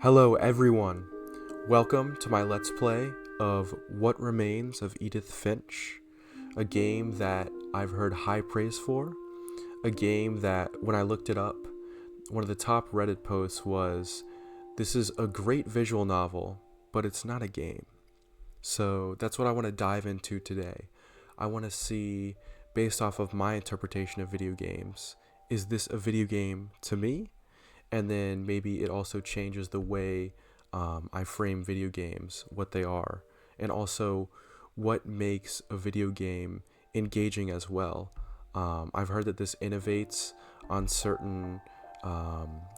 Hello everyone, welcome to my Let's Play of What Remains of Edith Finch, a game that I've heard high praise for, a game that when I looked it up, one of the top Reddit posts was, "This is a great visual novel, but it's not a game." So that's what I want to dive into today. I want to see, based off of my interpretation of video games, is this a video game to me? And then maybe it also changes the way I frame video games, what they are, and also what makes a video game engaging as well. I've heard that this innovates on certain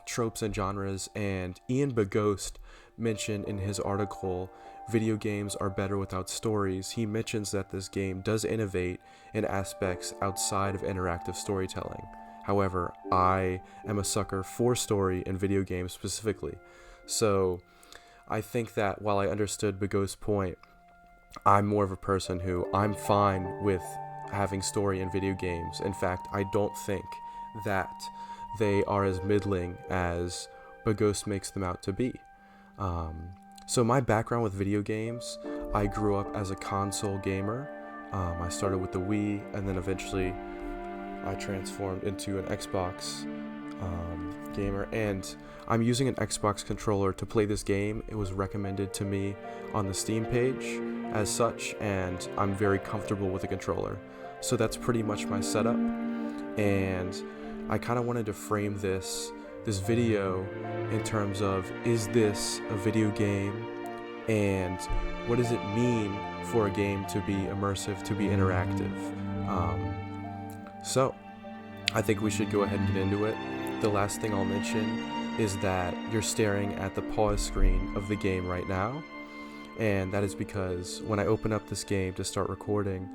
tropes and genres, and Ian Bagost mentioned in his article, "Video games are better without stories." He mentions that this game does innovate in aspects outside of interactive storytelling. However, I am a sucker for story in video games specifically. So I think that while I understood Bagost's point, I'm more of a person who I'm fine with having story in video games. In fact, I don't think that they are as middling as Bagost makes them out to be. So my background with video games, I grew up as a console gamer. I started with the Wii, and then eventually I transformed into an Xbox gamer, and I'm using an Xbox controller to play this game. It was recommended to me on the Steam page as such, and I'm very comfortable with the controller. So that's pretty much my setup, and I kind of wanted to frame this video in terms of, is this a video game, and what does it mean for a game to be immersive, to be interactive? So, I think we should go ahead and get into it. The last thing I'll mention is that you're staring at the pause screen of the game right now, and that is because when I open up this game to start recording,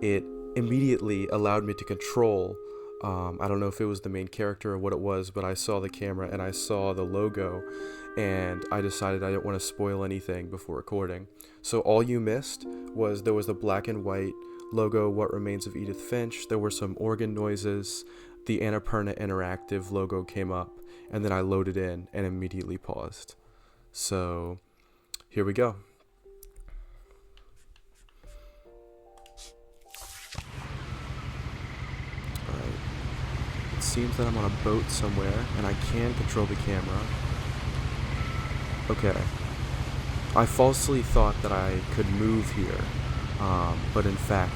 it immediately allowed me to control, I don't know if it was the main character or what it was, but I saw the camera and I saw the logo, and I decided I didn't want to spoil anything before recording. So all you missed was there was the black and white logo, What Remains of Edith Finch. There were some organ noises, the Annapurna Interactive logo came up, and then I loaded in and immediately paused. So here we go. Alright. It seems that I'm on a boat somewhere, and I can control the camera. Okay. I falsely thought that I could move here. But in fact,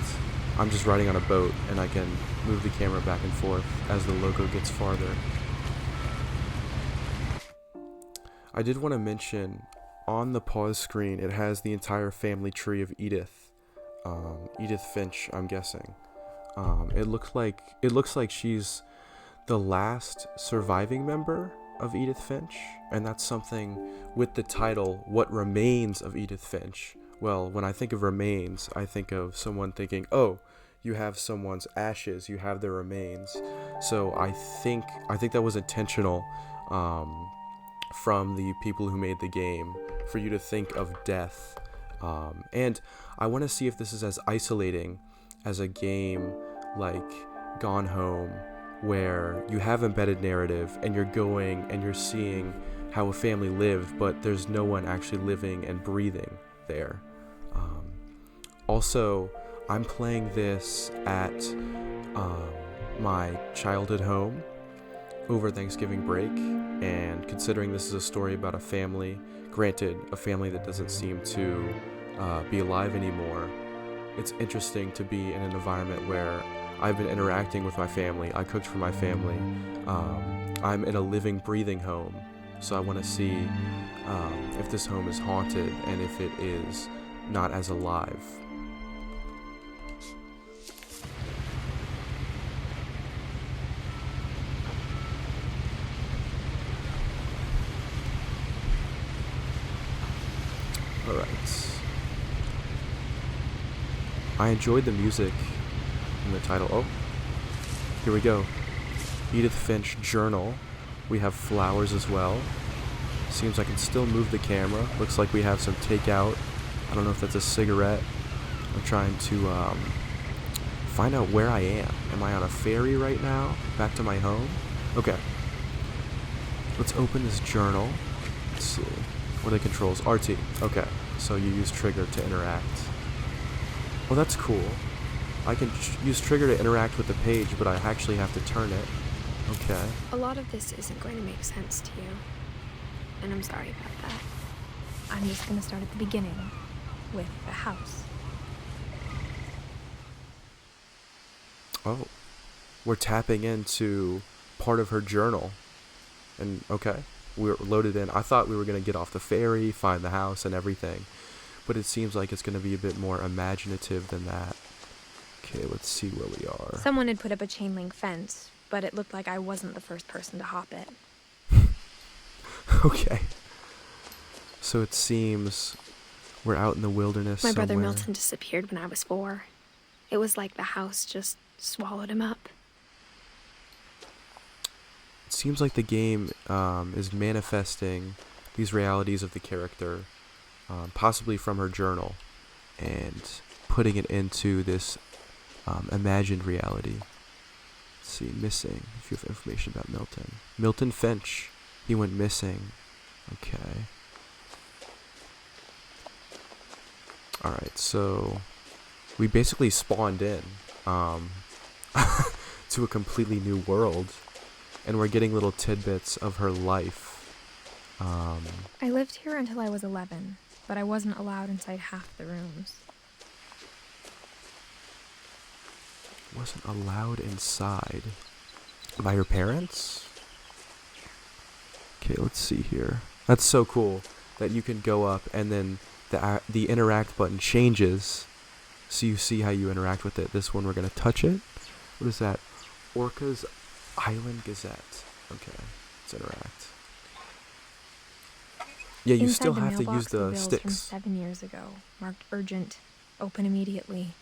I'm just riding on a boat, and I can move the camera back and forth as the logo gets farther. I did want to mention, on the pause screen, it has the entire family tree of Edith. Edith Finch, I'm guessing. It looks like she's the last surviving member of Edith Finch, and that's something with the title, What Remains of Edith Finch. Well, when I think of remains, I think of someone thinking, oh, you have someone's ashes, you have their remains. So I think that was intentional from the people who made the game, for you to think of death. And I want to see if this is as isolating as a game like Gone Home, where you have embedded narrative and you're going and you're seeing how a family lived, but there's no one actually living and breathing there. Also, I'm playing this at my childhood home over Thanksgiving break, and considering this is a story about a family, granted a family that doesn't seem to be alive anymore, it's interesting to be in an environment where I've been interacting with my family. I cooked for my family. I'm in a living, breathing home, so I want to see if this home is haunted and if it is not as alive. Alright. I enjoyed the music in the title. Oh, here we go. Edith Finch Journal. We have flowers as well. Seems I can still move the camera. Looks like we have some takeout. I don't know if that's a cigarette. I'm trying to find out where I am. Am I on a ferry right now? Back to my home? Okay. Let's open this journal. Let's see. What are the controls? RT. Okay. So you use trigger to interact. Well, that's cool. I can use trigger to interact with the page, but I actually have to turn it. Okay. A lot of this isn't going to make sense to you, and I'm sorry about that. I'm just going to start at the beginning, with the house. Oh. We're tapping into part of her journal. And, okay. We're loaded in. I thought we were going to get off the ferry, find the house and everything. But it seems like it's going to be a bit more imaginative than that. Okay, let's see where we are. Someone had put up a chain link fence, but it looked like I wasn't the first person to hop it. Okay. So it seems we're out in the wilderness My somewhere. brother Milton disappeared when I was 4. It was like the house just swallowed him up. It seems like the game is manifesting these realities of the character, possibly from her journal, and putting it into this imagined reality. Let's see, missing. If you have information about Milton. Milton Finch. He went missing. Okay. Alright, so we basically spawned in to a completely new world, and we're getting little tidbits of her life. I lived here until I was 11, but I wasn't allowed inside half the rooms. Wasn't allowed inside by her parents? Okay, let's see here. That's so cool that you can go up and then the interact button changes, so you see how you interact with it. This one, we're going to touch it. What is that? Orca's Island Gazette. Okay, let's interact. Yeah, you Inside still the have to mailbox use the were bills from sticks. 7 years ago, marked urgent, open immediately.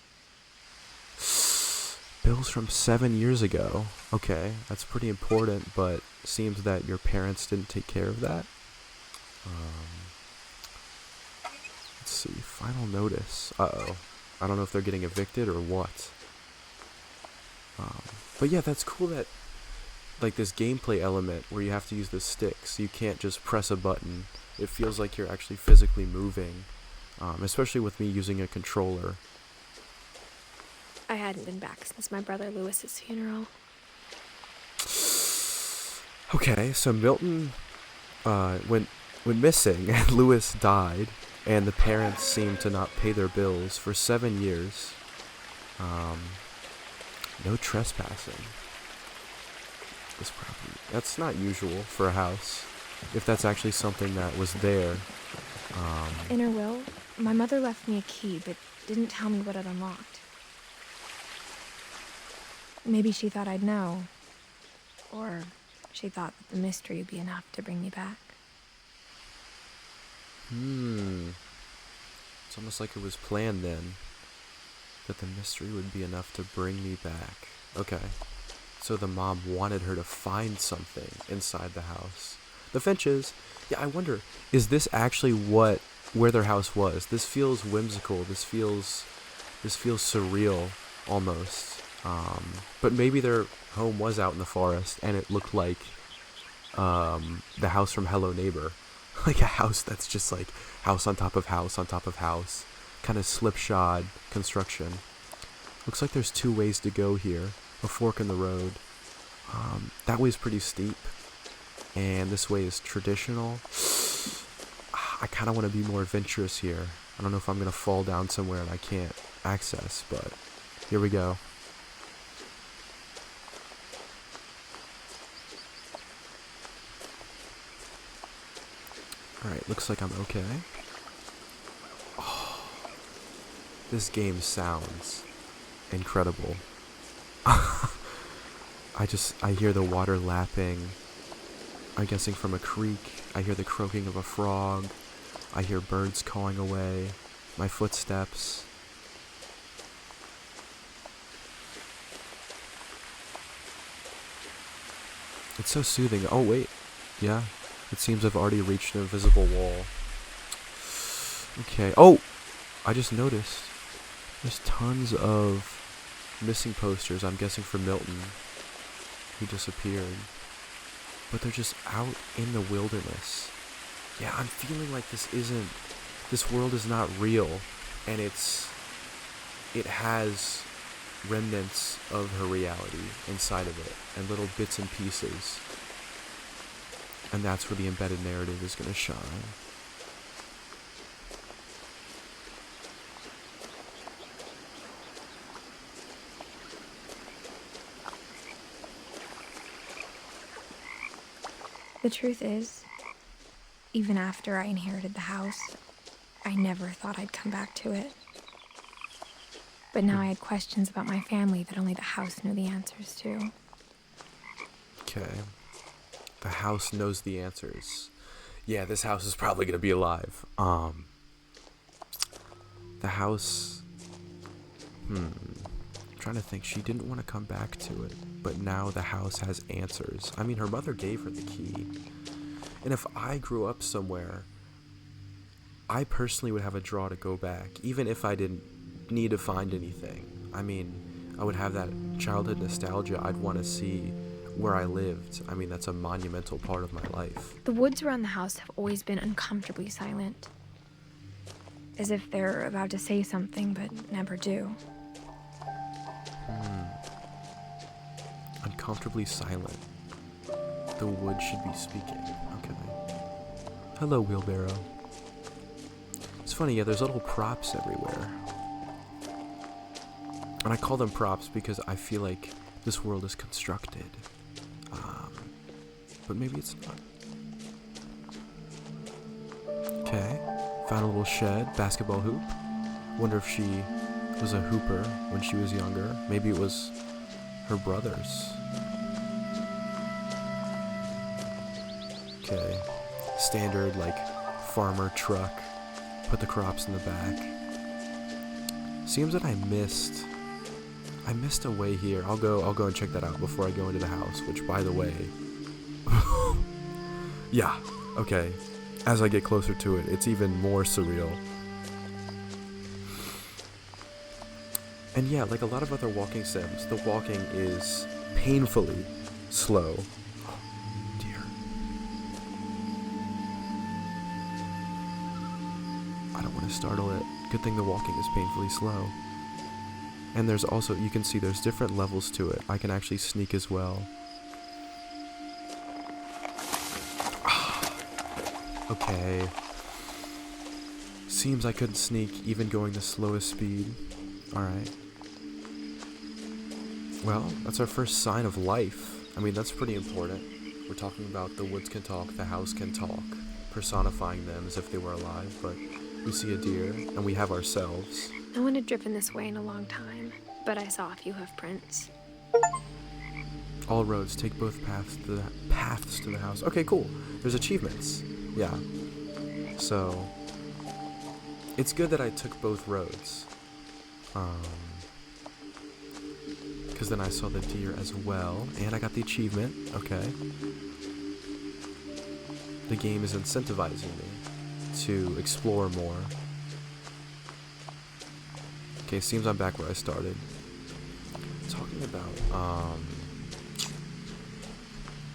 Bills from 7 years ago. Okay, that's pretty important, but seems that your parents didn't take care of that. Let's see, final notice. Uh-oh. I don't know if they're getting evicted or what. But yeah, that's cool that, like, this gameplay element where you have to use the sticks. You can't just press a button. It feels like you're actually physically moving, especially with me using a controller. I hadn't been back since my brother Lewis's funeral. Okay, so Milton went missing, and Lewis died, and the parents seemed to not pay their bills for 7 years. No trespassing. This property. That's not usual for a house, if that's actually something that was there. In her will, my mother left me a key, but didn't tell me what it unlocked. Maybe she thought I'd know. Or she thought that the mystery would be enough to bring me back. It's almost like it was planned then, that the mystery would be enough to bring me back. Okay. So the mom wanted her to find something inside the house. The Finches, yeah, I wonder, is this actually where their house was? This feels whimsical. This feels surreal almost. But maybe their home was out in the forest and it looked like the house from Hello Neighbor. Like a house that's just like house on top of house on top of house. Kind of slipshod construction. Looks like there's 2 ways to go here. A fork in the road. That way's pretty steep. And this way is traditional. I kind of want to be more adventurous here. I don't know if I'm going to fall down somewhere and I can't access, but here we go. Alright, looks like I'm okay. Oh, this game sounds incredible. I hear the water lapping. I'm guessing from a creek. I hear the croaking of a frog. I hear birds cawing away. My footsteps. It's so soothing. Oh, wait. Yeah. It seems I've already reached an invisible wall. Okay. Oh! I just noticed. There's tons of missing posters, I'm guessing for Milton, who disappeared. But they're just out in the wilderness. yeah, I'm feeling like this world is not real, and it has remnants of her reality inside of it, and little bits and pieces. And that's where the embedded narrative is going to shine. The truth is, even after I inherited the house, I never thought I'd come back to it. But now I had questions about my family that only the house knew the answers to. Okay. The house knows the answers. Yeah, this house is probably gonna be alive. The house... I'm trying to think. She didn't want to come back to it, but now the house has answers. I mean, her mother gave her the key. And if I grew up somewhere, I personally would have a draw to go back, even if I didn't need to find anything. I mean, I would have that childhood nostalgia. I'd want to see where I lived. I mean, that's a monumental part of my life. The woods around the house have always been uncomfortably silent. As if they're about to say something, but never do. Uncomfortably silent. The wood should be speaking. Okay. Hello, wheelbarrow. It's funny, yeah, there's little props everywhere. And I call them props because I feel like this world is constructed. But maybe it's not. Okay. Found a little shed, basketball hoop. Wonder if she was a hooper when she was younger. Maybe it was her brother's. Okay. Standard, like, farmer truck. Put the crops in the back. Seems that I missed a way here. I'll go and check that out before I go into the house, which, by the way... yeah, okay. As I get closer to it, it's even more surreal. And yeah, like a lot of other walking sims, the walking is painfully slow. Oh, dear. I don't want to startle it. Good thing the walking is painfully slow. And there's also, you can see there's different levels to it. I can actually sneak as well. Okay. Seems I couldn't sneak even going the slowest speed. Alright. Well, that's our first sign of life. I mean, that's pretty important. We're talking about the woods can talk, the house can talk, personifying them as if they were alive, but we see a deer, and we have ourselves. No one had driven this way in a long time, but I saw a few hoof prints. All roads take both paths to the house. Okay, cool. There's achievements. Yeah. So, it's good that I took both roads. Because then I saw the deer as well, and I got the achievement. Okay. The game is incentivizing me to explore more. Okay, seems I'm back where I started. Talking about,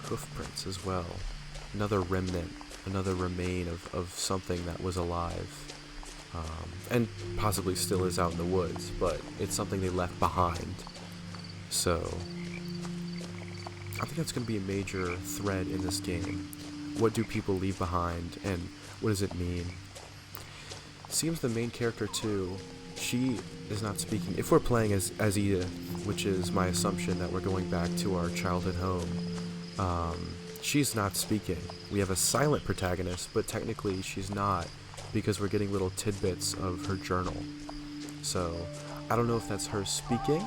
hoof prints as well. Another remnant, another remain of something that was alive. And possibly still is out in the woods, but it's something they left behind. So, I think that's going to be a major thread in this game. What do people leave behind, and what does it mean? Seems the main character, too, she is not speaking. If we're playing as Edith, which is my assumption that we're going back to our childhood home, she's not speaking. We have a silent protagonist, but technically she's not, because we're getting little tidbits of her journal. So, I don't know if that's her speaking,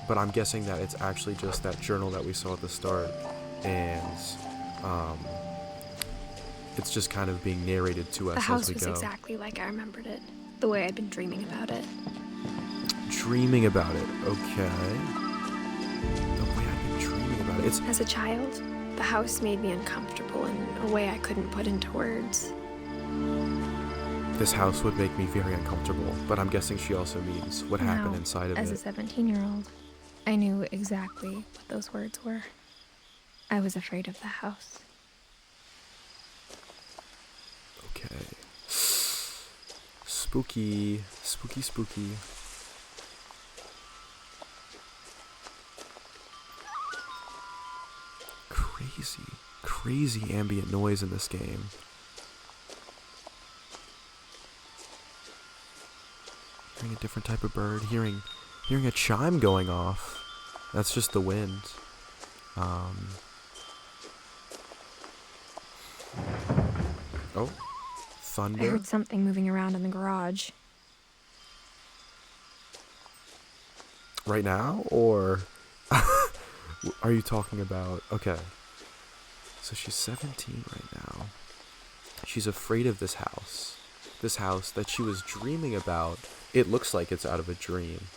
but I'm guessing that it's actually just that journal that we saw at the start, and it's just kind of being narrated to us as we go. The house was exactly like I remembered it, the way I'd been dreaming about it. Dreaming about it, okay. The way I've been dreaming about it. As a child, the house made me uncomfortable in a way I couldn't put into words. This house would make me very uncomfortable, but I'm guessing she also means what happened inside of it. As a 17-year-old, I knew exactly what those words were. I was afraid of the house. Spooky. Spooky, spooky. Crazy ambient noise in this game. Hearing a different type of bird. Hearing a chime going off. That's just the wind. Oh, thunder. I heard something moving around in the garage. Right now, or are you talking about? Okay. So she's 17 right now. She's afraid of this house. This house that she was dreaming about. It looks like it's out of a dream.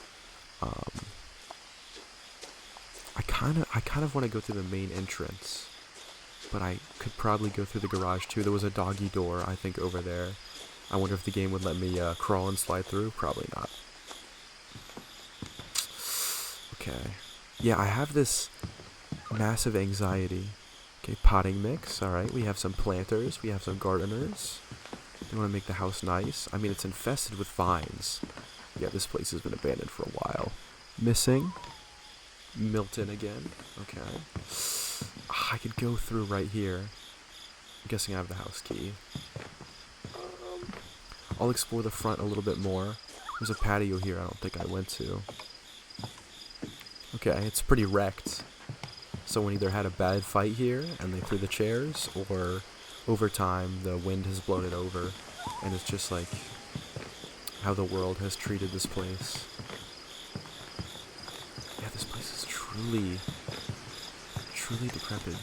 I kind of want to go through the main entrance, but I could probably go through the garage too. There was a doggy door, I think, over there. I wonder if the game would let me crawl and slide through. Probably not. Okay. Yeah, I have this massive anxiety. Okay, potting mix. Alright, we have some planters. We have some gardeners. They want to make the house nice. I mean, it's infested with vines. Yeah, this place has been abandoned for a while. Missing. Milton again. Okay. I could go through right here. I'm guessing I have the house key. I'll explore the front a little bit more. There's a patio here I don't think I went to. Okay, it's pretty wrecked. Someone either had a bad fight here and they threw the chairs, or over time the wind has blown it over, and it's just like how the world has treated this place. Yeah, this place is truly decrepit.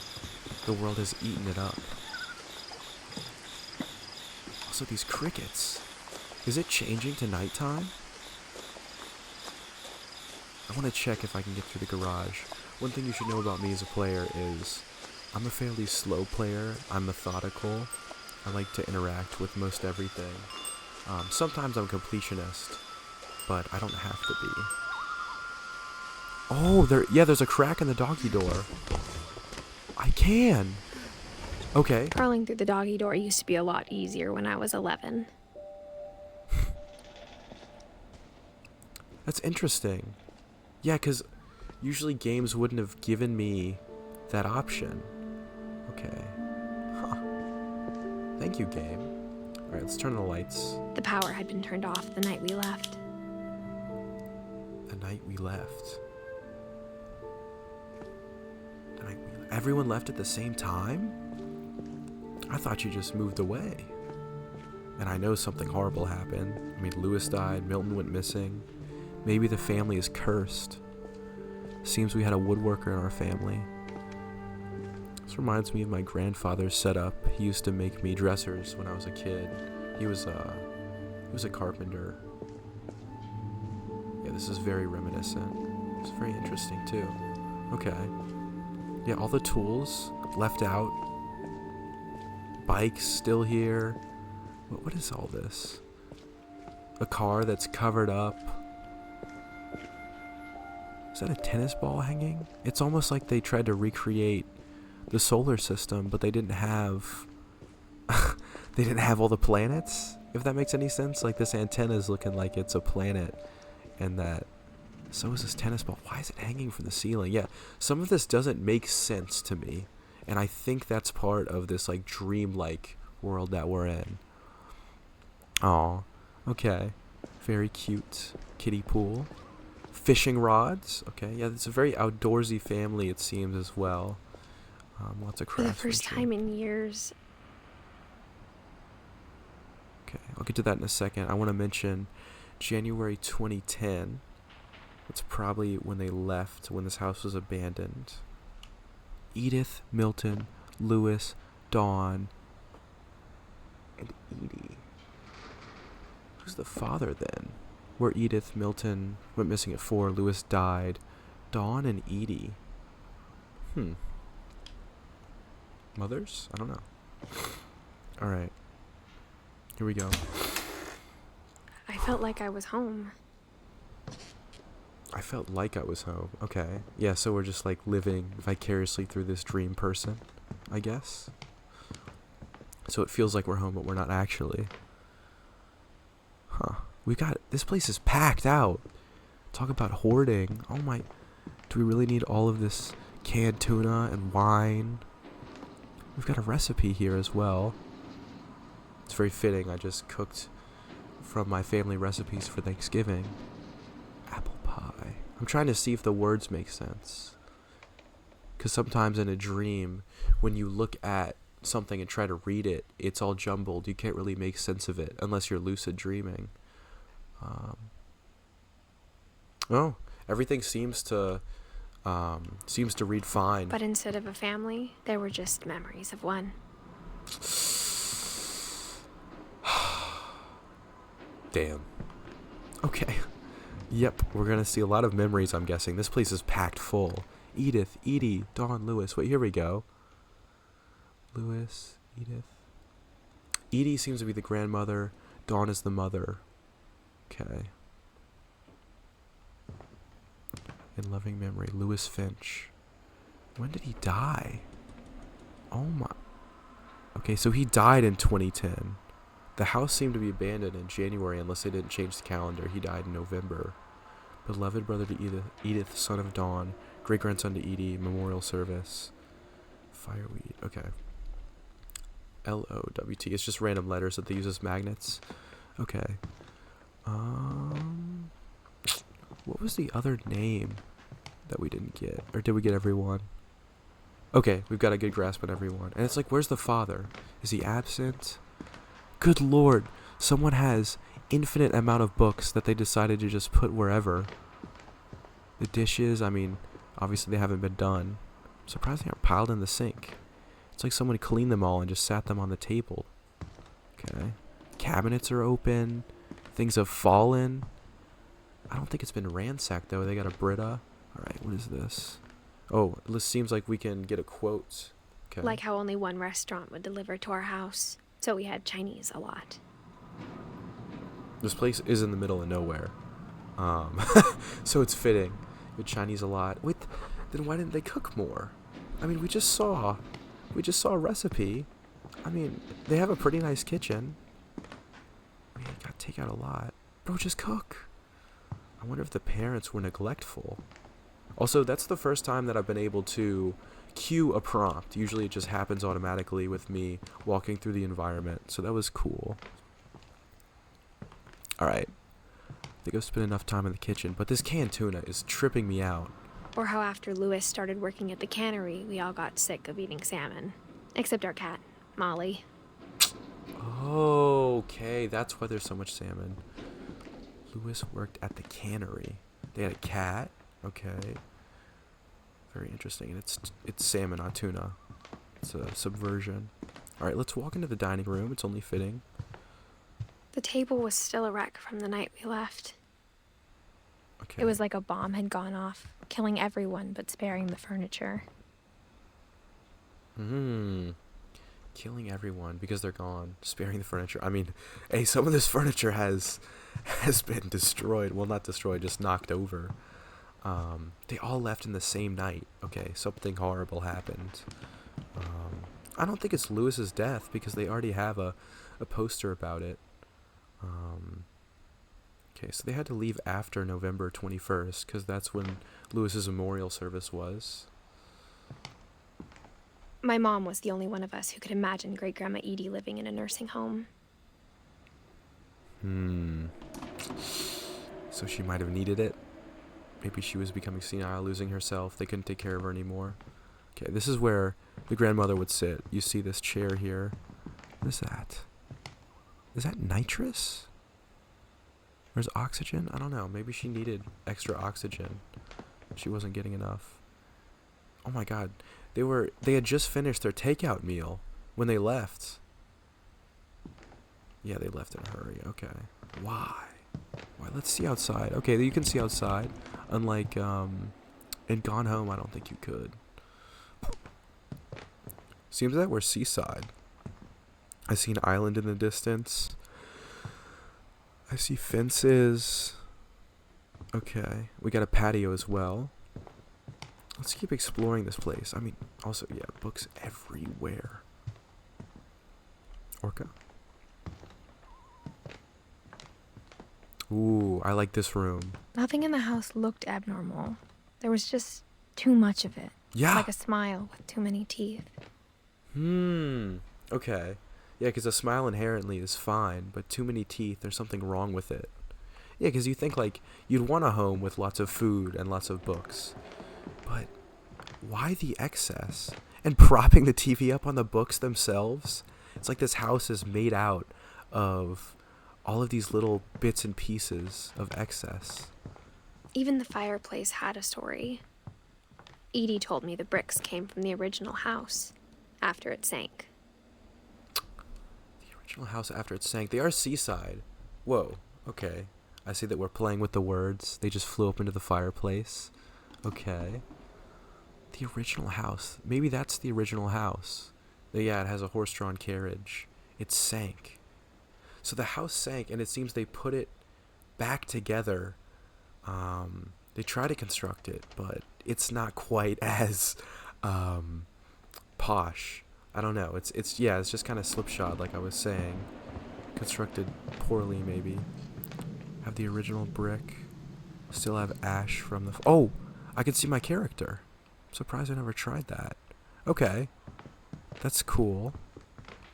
The world has eaten it up. Also, these crickets. Is it changing to nighttime? I want to check if I can get through the garage. One thing you should know about me as a player is I'm a fairly slow player. I'm methodical. I like to interact with most everything. Sometimes I'm completionist, but I don't have to be. Oh, there's a crack in the doggy door. I can. Okay. Crawling through the doggy door used to be a lot easier when I was 11. That's interesting. Yeah, because usually games wouldn't have given me that option. Okay. Huh. Thank you, game. Alright, let's turn on the lights. The power had been turned off the night we left. The night we left. Everyone left at the same time? I thought you just moved away. And I know something horrible happened. I mean, Lewis died, Milton went missing. Maybe the family is cursed. Seems we had a woodworker in our family. This reminds me of my grandfather's setup. He used to make me dressers when I was a kid. He was a carpenter. Yeah, this is very reminiscent. It's very interesting too. Okay. Yeah, all the tools left out. Bikes still here. What is all this? A car that's covered up. Is that a tennis ball hanging? It's almost like they tried to recreate the solar system, but they didn't have they didn't have all the planets, if that makes any sense. Like, this antenna is looking like it's a planet, and that so is this tennis ball. Why is it hanging from the ceiling? Yeah, some of this doesn't make sense to me, and I think that's part of this like dream-like world that we're in. Aw, okay. Very cute kiddie pool. Fishing rods. Okay, yeah, it's a very outdoorsy family, it seems, as well. Lots of craftsmanship. For the first time in years. Okay, I'll get to that in a second. I want to mention January 2010. That's probably when they left, when this house was abandoned. Edith, Milton, Lewis, Dawn, and Edie. Who's the father then? Where Edith, Milton went missing at 4, Lewis died. Dawn and Edie. Mothers? I don't know. Alright. Here we go. I felt like I was home. I felt like I was home. Okay. Yeah, so we're just like living vicariously through this dream person, I guess. So it feels like we're home, but we're not actually. Huh. This place is packed out. Talk about hoarding. Oh my, do we really need all of this canned tuna and wine? We've got a recipe here as well. It's very fitting. I just cooked from my family recipes for Thanksgiving. Apple pie. I'm trying to see if the words make sense. Because sometimes in a dream, when you look at something and try to read it, it's all jumbled. You can't really make sense of it unless you're lucid dreaming. Everything seems to read fine. But instead of a family, there were just memories of one. Damn. Okay. Yep, we're gonna see a lot of memories, I'm guessing. This place is packed full. Edith, Edie, Dawn, Lewis. Wait, here we go. Lewis, Edith. Edie seems to be the grandmother. Dawn is the mother. Okay. In loving memory, Lewis Finch. When did he die? Oh my. Okay, so he died in 2010. The house seemed to be abandoned in January unless they didn't change the calendar. He died in November. Beloved brother to Edith, son of Dawn. Great-grandson to Edie. Memorial service. Fireweed. Okay. L-O-W-T. It's just random letters that they use as magnets. Okay. What was the other name that we didn't get? Or did we get everyone? Okay, we've got a good grasp on everyone. And it's like, where's the father? Is he absent? Good lord, someone has infinite amount of books that they decided to just put wherever. The dishes, I mean, obviously they haven't been done. I'm surprised they aren't piled in the sink. It's like someone cleaned them all and just sat them on the table. Okay. Cabinets are open. Things have fallen. I don't think it's been ransacked though. They got a Brita. Alright, what is this? Oh, this seems like we can get a quote. Okay. Like how only one restaurant would deliver to our house. So we had Chinese a lot. This place is in the middle of nowhere. So it's fitting. With Chinese a lot. Wait, then why didn't they cook more? I mean, we just saw a recipe. I mean, they have a pretty nice kitchen. I mean, you gotta take out a lot. Bro, just cook. I wonder if the parents were neglectful. Also, that's the first time that I've been able to cue a prompt. Usually it just happens automatically with me walking through the environment. So that was cool. Alright. I think I've spent enough time in the kitchen, but this canned tuna is tripping me out. Or how after Lewis started working at the cannery, we all got sick of eating salmon. Except our cat, Molly. Okay, that's why there's so much salmon. Lewis worked at the cannery. They had a cat? Okay. Very interesting. And it's salmon, not tuna. It's a subversion. Alright, let's walk into the dining room. It's only fitting. The table was still a wreck from the night we left. Okay. It was like a bomb had gone off, killing everyone but sparing the furniture. Killing everyone because they're gone, sparing the furniture. I mean, hey, some of this furniture has been destroyed. Well, not destroyed, just knocked over. They all left in the same night. Okay, something horrible happened. I don't think it's Lewis's death because they already have a poster about it. Okay, so they had to leave after November 21st because that's when Lewis's memorial service was. My mom was the only one of us who could imagine Great-Grandma Edie living in a nursing home. So she might have needed it. Maybe she was becoming senile, losing herself. They couldn't take care of her anymore. Okay, this is where the grandmother would sit. You see this chair here. What is that? Is that nitrous? Or is oxygen? I don't know. Maybe she needed extra oxygen. She wasn't getting enough. Oh my god. They had just finished their takeout meal when they left. Yeah, they left in a hurry. Okay. Why? Let's see outside. Okay, you can see outside. Unlike in Gone Home, I don't think you could. Seems that we're seaside. I see an island in the distance. I see fences. Okay, we got a patio as well. Let's keep exploring this place. I mean, also, yeah, books everywhere. Orca. Ooh, I like this room. Nothing in the house looked abnormal. There was just too much of it. Yeah. Like a smile with too many teeth. Okay. Yeah, because a smile inherently is fine, but too many teeth, there's something wrong with it. Yeah, because you think, like, you'd want a home with lots of food and lots of books. But why the excess? And propping the TV up on the books themselves? It's like this house is made out of all of these little bits and pieces of excess. Even the fireplace had a story. Edie told me the bricks came from the original house after it sank. The original house after it sank. They are seaside. Whoa, okay. I see that we're playing with the words. They just flew up into the fireplace. Okay. The original house. Maybe that's the original house. Yeah, it has a horse-drawn carriage. It sank. So the house sank, and it seems they put it back together. They try to construct it, but it's not quite as posh. I don't know. It's just kind of slipshod, like I was saying. Constructed poorly, maybe. Have the original brick. Still have ash from the... Oh! I can see my character. I'm surprised I never tried that. Okay. That's cool.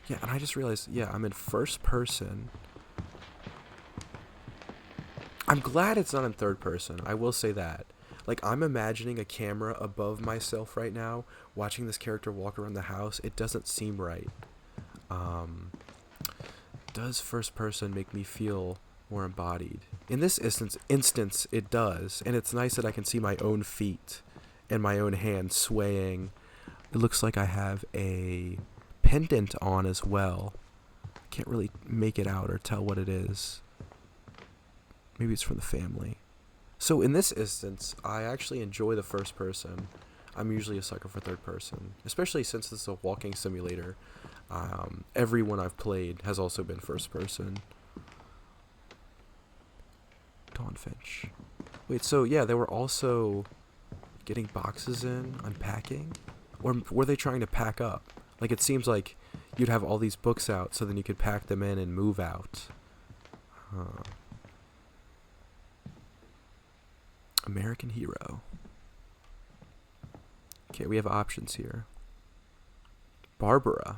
Yeah, and I just realized, yeah, I'm in first person. I'm glad it's not in third person. I will say that. Like, I'm imagining a camera above myself right now, watching this character walk around the house. It doesn't seem right. Does first person make me feel more embodied? In this instance, it does. And it's nice that I can see my own feet and my own hands swaying. It looks like I have a pendant on as well. I can't really make it out or tell what it is. Maybe it's from the family. So in this instance, I actually enjoy the first person. I'm usually a sucker for third person, especially since this is a walking simulator. Every one I've played has also been first person. Dawn Finch. Wait, so yeah, they were also getting boxes in, unpacking? Or were they trying to pack up? Like, it seems like you'd have all these books out, so then you could pack them in and move out. American Hero. Okay, we have options here. Barbara.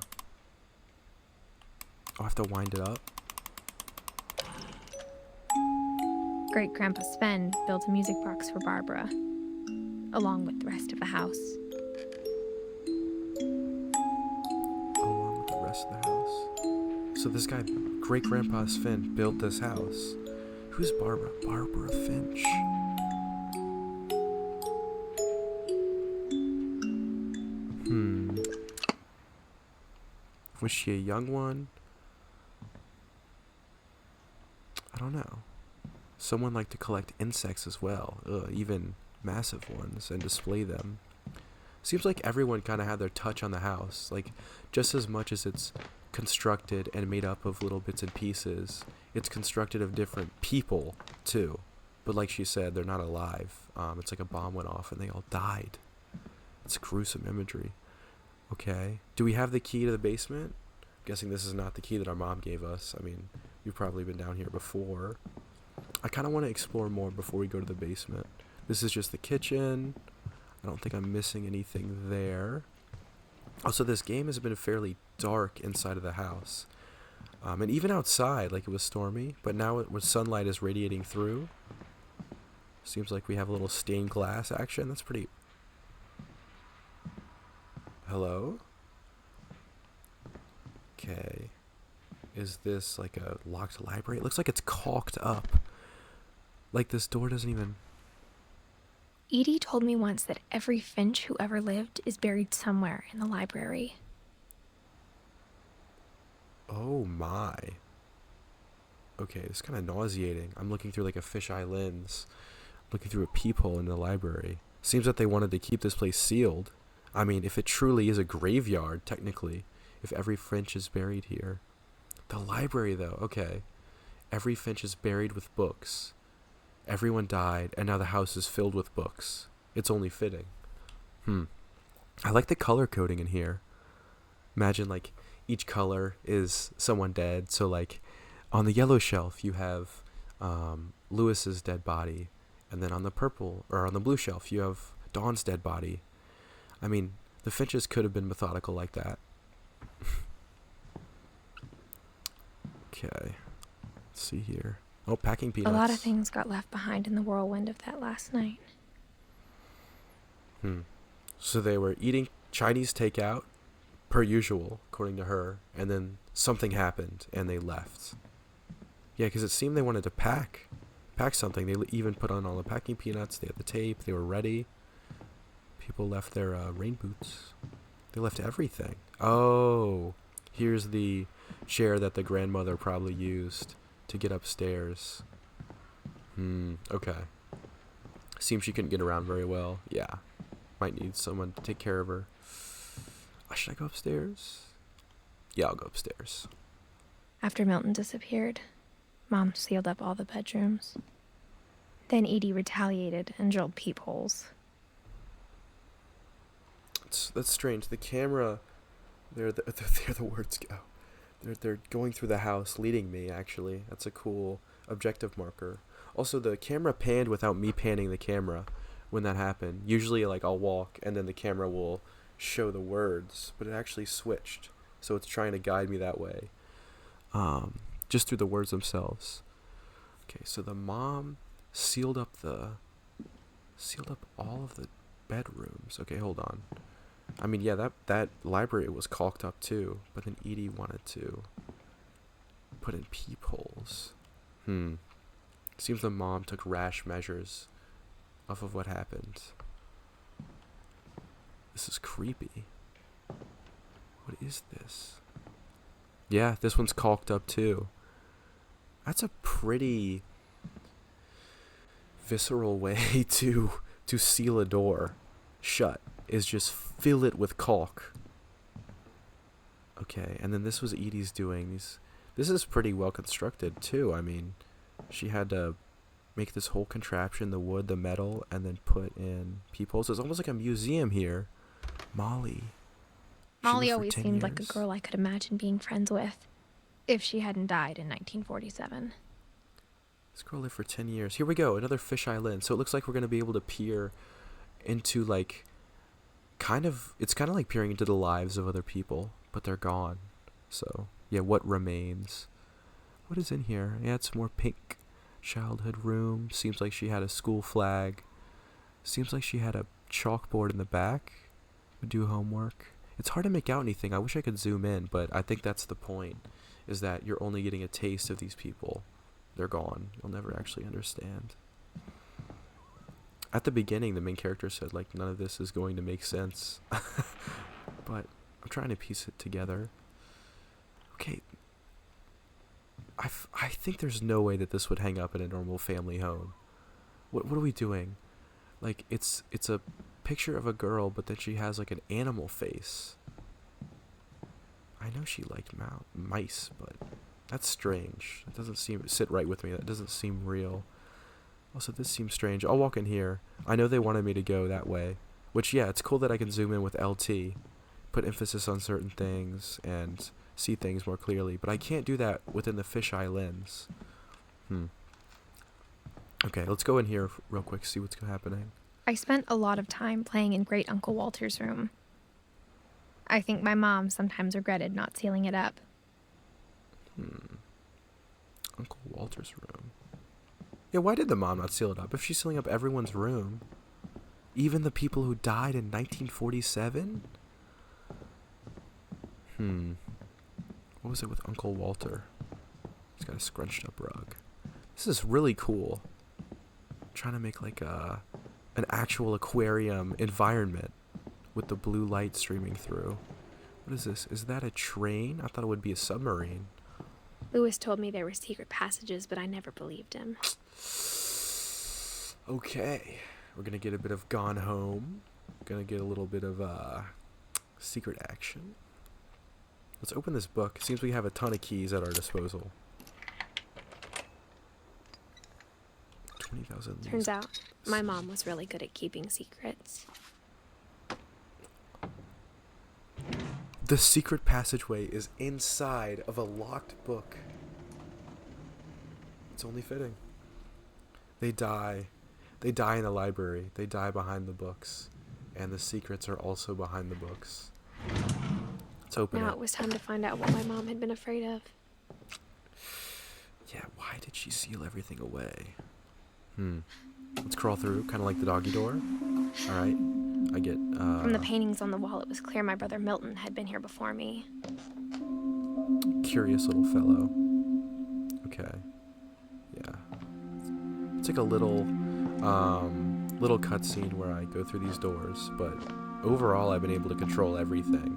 I'll have to wind it up. Great Grandpa Sven built a music box for Barbara, along with the rest of the house. Along with the rest of the house. So this guy, Great Grandpa Sven, built this house. Who's Barbara? Barbara Finch. Was she a young one? I don't know. Someone liked to collect insects as well, even massive ones, and display them. Seems like everyone kind of had their touch on the house. Like, just as much as it's constructed and made up of little bits and pieces, it's constructed of different people, too. But like she said, they're not alive. It's like a bomb went off and they all died. It's gruesome imagery. Okay. Do we have the key to the basement? I'm guessing this is not the key that our mom gave us. I mean, we've probably been down here before. I kind of want to explore more before we go to the basement. This is just the kitchen. I don't think I'm missing anything there. Also, this game has been fairly dark inside of the house. And even outside, like, it was stormy. But now when sunlight is radiating through, seems like we have a little stained glass action. That's pretty... Hello? Okay. Is this like a locked library? It looks like it's caulked up. Like, this door doesn't even... Edie told me once that every Finch who ever lived is buried somewhere in the library. Oh my. Okay, this is kind of nauseating. I'm looking through like a fisheye lens. Looking through a peephole in the library. Seems that they wanted to keep this place sealed. I mean, if it truly is a graveyard, technically. If every Finch is buried here. The library, though, okay. Every Finch is buried with books. Everyone died, and now the house is filled with books. It's only fitting. I like the color coding in here. Imagine, like, each color is someone dead. So, like, on the yellow shelf, you have Lewis's dead body, and then on the blue shelf you have Dawn's dead body. I mean, the Finches could have been methodical like that. Okay, let's see here. Oh, packing A peanuts. lot of things got left behind in the whirlwind of that last night. So they were eating Chinese takeout, per usual, according to her, and then something happened, and they left. Yeah, because it seemed they wanted to pack something. They even put on all the packing peanuts. They had the tape. They were ready. People left their rain boots. They left everything. Oh, here's the chair that the grandmother probably used to get upstairs. Okay. Seems she couldn't get around very well. Yeah. Might need someone to take care of her. Should I go upstairs? Yeah, I'll go upstairs. After Milton disappeared, Mom sealed up all the bedrooms. Then Edie retaliated and drilled peepholes. That's strange. The camera, there the words go. They're going through the house, leading me, actually. That's a cool objective marker. Also, the camera panned without me panning the camera when that happened. Usually, like, I'll walk, and then the camera will show the words, but it actually switched. So it's trying to guide me that way. Just through the words themselves. Okay, so the mom sealed up all of the bedrooms. Okay, hold on. I mean, yeah, that library was caulked up too, but then Edie wanted to put in peepholes. Seems the mom took rash measures off of what happened. This is creepy. What is this? Yeah, this one's caulked up too. That's a pretty visceral way to seal a door shut, is just fill it with caulk. Okay, and then this was Edie's doing. This is pretty well constructed too. I mean, she had to make this whole contraption, the wood, the metal, and then put in peepholes. It's almost like a museum here. Molly Always seemed like a girl I could imagine being friends with, if she hadn't died in 1947. This girl lived for 10 years. Here we go, another fisheye lens. So it looks like we're going to be able to peer into, like, it's kind of like peering into the lives of other people, but they're gone. So, yeah, what remains? What is in here? Yeah, it's more pink childhood room. Seems like she had a school flag. Seems like she had a chalkboard in the back. Would do homework. It's hard to make out anything. I wish I could zoom in, but I think that's the point, is that you're only getting a taste of these people. They're gone. You'll never actually understand. At the beginning, the main character said, like, none of this is going to make sense. But I'm trying to piece it together. Okay. I think there's no way that this would hang up in a normal family home. What are we doing? Like, it's a picture of a girl, but then she has, like, an animal face. I know she liked mice, but that's strange. It doesn't sit right with me. That doesn't seem real. Also, this seems strange. I'll walk in here. I know they wanted me to go that way. Which, yeah, it's cool that I can zoom in with LT, put emphasis on certain things, and see things more clearly. But I can't do that within the fisheye lens. Okay, let's go in here real quick, see what's happening. I spent a lot of time playing in Great Uncle Walter's room. I think my mom sometimes regretted not sealing it up. Uncle Walter's room. Yeah, why did the mom not seal it up? If she's sealing up everyone's room, even the people who died in 1947? What was it with Uncle Walter? He's got a scrunched up rug. This is really cool. I'm trying to make like an actual aquarium environment with the blue light streaming through. What is this? Is that a train? I thought it would be a submarine. Lewis told me there were secret passages, but I never believed him. Okay. We're going to get a bit of Gone Home. Going to get a little bit of secret action. Let's open this book. It seems we have a ton of keys at our disposal. 20,000 leaves. Turns out, my mom was really good at keeping secrets. The secret passageway is inside of a locked book. It's only fitting. They die. They die in the library. They die behind the books. And the secrets are also behind the books. Let's open it. Now it was time to find out what my mom had been afraid of. Yeah, why did she seal everything away? Let's crawl through, kind of like the doggy door. Alright. I get, From the paintings on the wall, it was clear my brother Milton had been here before me. Curious little fellow. Okay. Yeah. It's like a little cutscene where I go through these doors, but overall I've been able to control everything,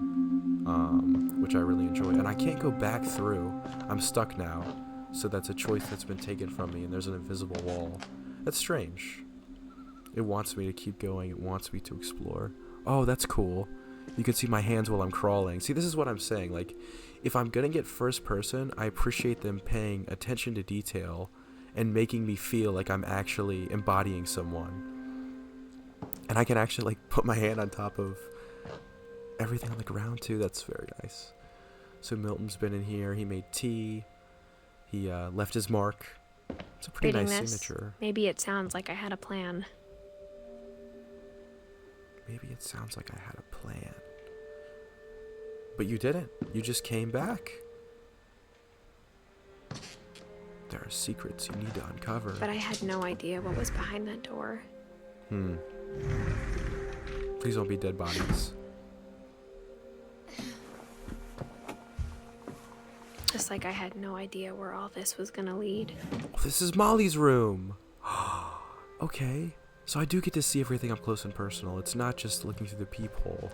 which I really enjoy. And I can't go back through. I'm stuck now, so that's a choice that's been taken from me, and there's an invisible wall. That's strange. It wants me to keep going. It wants me to explore. Oh, that's cool. You can see my hands while I'm crawling. See, this is what I'm saying. Like, if I'm gonna get first person, I appreciate them paying attention to detail and making me feel like I'm actually embodying someone. And I can actually, like, put my hand on top of everything on the ground, too. That's very nice. So Milton's been in here. He made tea. He left his mark. It's a pretty nice signature. Maybe it sounds like I had a plan. Maybe it sounds like I had a plan. But you didn't. You just came back. There are secrets you need to uncover. But I had no idea what was behind that door. Please don't be dead bodies. Just like I had no idea where all this was gonna lead. Oh, this is Molly's room. Okay. So I do get to see everything up close and personal. It's not just looking through the peephole.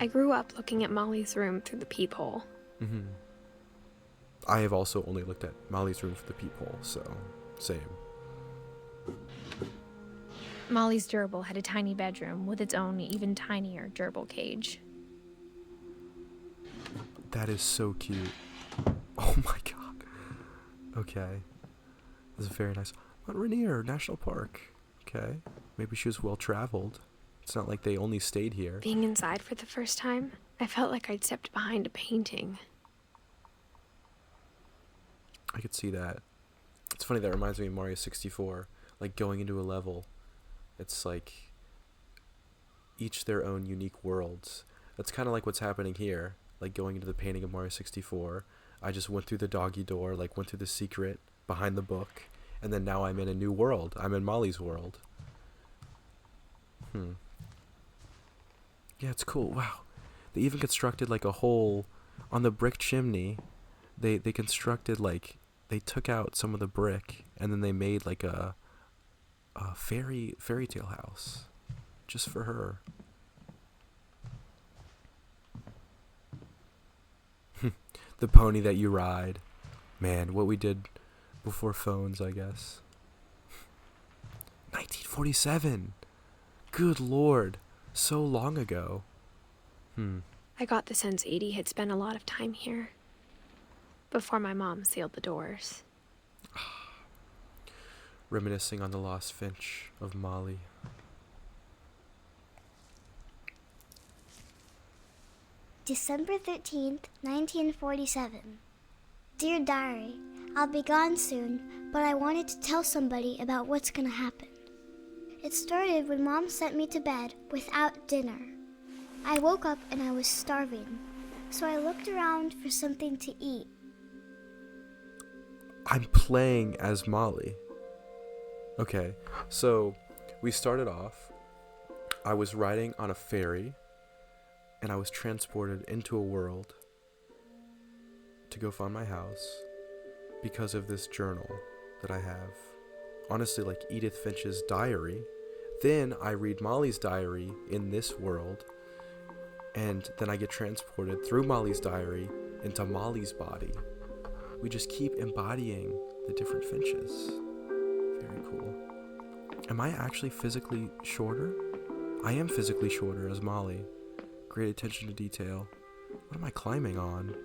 I grew up looking at Molly's room through the peephole. I have also only looked at Molly's room through the peephole, so same. Molly's gerbil had a tiny bedroom with its own even tinier gerbil cage. That is so cute. Oh my god. Okay. This is very nice. Mount Rainier National Park. Okay. Maybe she was well traveled. It's not like they only stayed here. Being inside for the first time, I felt like I'd stepped behind a painting. I could see that. It's funny, that reminds me of Mario 64. Like, going into a level, it's like each their own unique worlds. That's kind of like what's happening here. Like, going into the painting of Mario 64, I just went through the doggy door, like went through the secret behind the book, and then now I'm in a new world. I'm in Molly's world. Yeah, it's cool. Wow. They even constructed like a hole on the brick chimney. They constructed, like, they took out some of the brick and then they made like a fairy tale house just for her. The pony that you ride. Man, what we did before phones, I guess. 1947. Good lord. So long ago. I got the sense Edie had spent a lot of time here before my mom sealed the doors. Reminiscing on the lost Finch of Molly. December 13th, 1947. Dear Diary, I'll be gone soon, but I wanted to tell somebody about what's gonna happen. It started when Mom sent me to bed without dinner. I woke up and I was starving, so I looked around for something to eat. I'm playing as Molly. Okay, so we started off, I was riding on a ferry, and I was transported into a world to go find my house because of this journal that I have. Honestly, like Edith Finch's diary. Then I read Molly's diary in this world, and then I get transported through Molly's diary into Molly's body. We just keep embodying the different Finches. Very cool. Am I actually physically shorter? I am physically shorter as Molly. Great attention to detail. What am I climbing on?